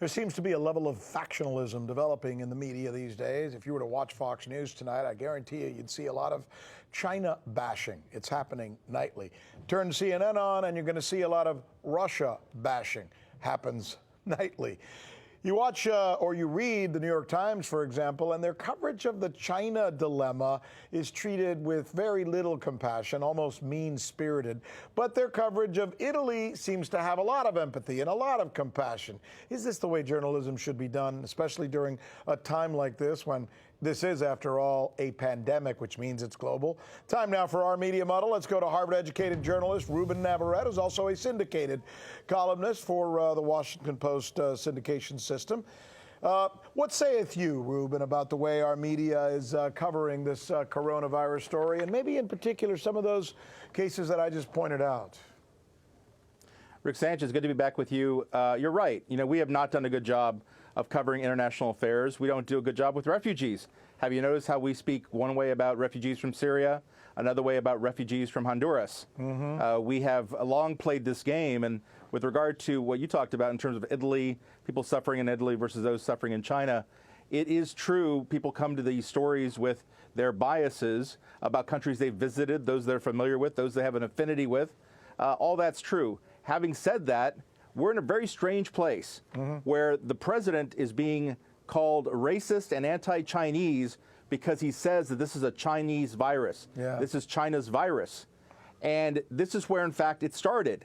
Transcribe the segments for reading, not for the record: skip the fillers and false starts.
There seems to be a level of factionalism developing in the media these days. If you were to watch Fox News tonight, I guarantee you'd see a lot of China bashing. It's happening nightly. Turn CNN on and you're going to see a lot of Russia bashing. Happens nightly. You watch or you read the New York Times, for example, and their coverage of the China dilemma is treated with very little compassion, almost mean-spirited. But their coverage of Italy seems to have a lot of empathy and a lot of compassion. Is this the way journalism should be done, especially during a time like this when this is, after all, a pandemic, which means it's global? Time now for our media muddle. Let's go to Harvard-educated journalist Ruben Navarrette, who's also a syndicated columnist for the Washington Post syndication system. What saith you, Ruben, about the way our media is covering this coronavirus story, and maybe in particular some of those cases that I just pointed out? Rick Sanchez, good to be back with you. You're right. You know, we have not done a good job of covering international affairs. We don't do a good job with refugees. Have you noticed how we speak one way about refugees from Syria, another way about refugees from Honduras? We have long played this game, and with regard to what you talked about in terms of Italy, people suffering in Italy versus those suffering in China, it is true people come to these stories with their biases about countries they've visited, those they're familiar with, those they have an affinity with. All that's true. Having said that, we're in a very strange place where the president is being called racist and anti-Chinese because he says that this is a Chinese virus. This is China's virus. And this is where, in fact, it started.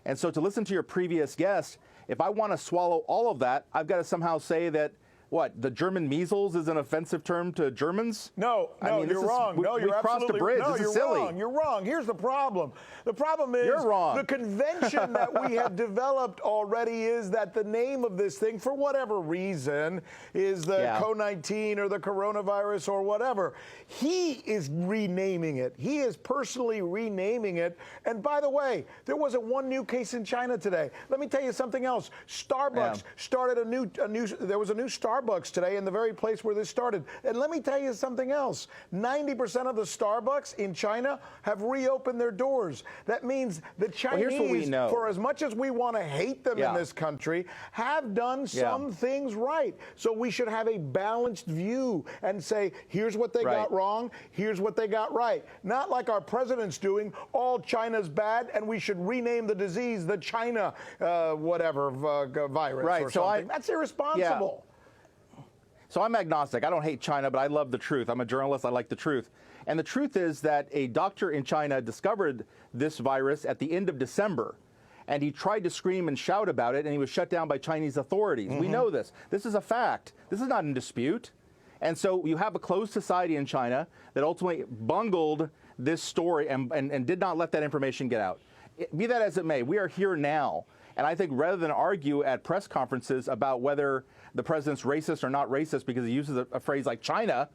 And so to listen to your previous guest, if I want to swallow all of that, I've got to somehow say that, what, the German measles is an offensive term to Germans? No, you're wrong. No, you're absolutely wrong. No, you're silly. Wrong. You're wrong. Here's the problem. The problem is you're wrong. The convention that we have developed already is that the name of this thing, for whatever reason, is the COVID-19 or the coronavirus or whatever. He is renaming it. He is personally renaming it. And by the way, there wasn't one new case in China today. Let me tell you something else. Starbucks started there was a new Starbucks today in the very place where this started. And let me tell you something else. 90% of the Starbucks in China have reopened their doors. That means the Chinese, for as much as we want to hate them in this country, have done some things right. So we should have a balanced view and say, here's what they got wrong, here's what they got right. Not like our president's doing, all China's bad, and we should rename the disease the China virus or something. That's irresponsible. So I'm agnostic. I don't hate China, but I love the truth. I'm a journalist. I like the truth. And the truth is that a doctor in China discovered this virus at the end of December, and he tried to scream and shout about it, and he was shut down by Chinese authorities. We know this. This is a fact. This is not in dispute. And so you have a closed society in China that ultimately bungled this story and did not let that information get out. Be that as it may, we are here now. And I think rather than argue at press conferences about whether the president's racist or not racist because he uses a phrase like China,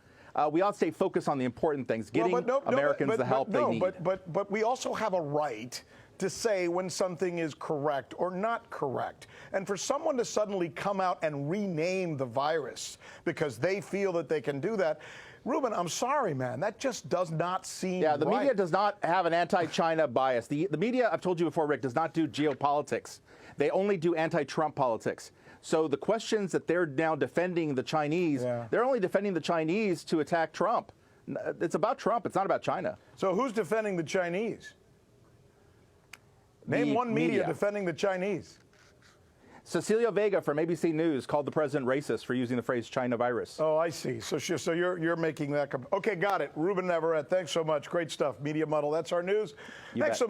we ought to stay focused on the important things, getting Americans the help they need. But we also have a right to say when something is correct or not correct. And for someone to suddenly come out and rename the virus because they feel that they can do that, Ruben, I'm sorry, man. That just does not seem the media does not have an anti-China bias. The media, I've told you before, Rick, does not do geopolitics. They only do anti-Trump politics. So the questions that they're now defending the Chinese, they're only defending the Chinese to attack Trump. It's about Trump. It's not about China. So who's defending the Chinese? Name one media defending the Chinese. Cecilia Vega from ABC News called the president racist for using the phrase China virus. Oh, I see. So you're making that. Okay, got it. Ruben Navarrette, thanks so much. Great stuff. Media Muddle. That's our news. Thanks so much.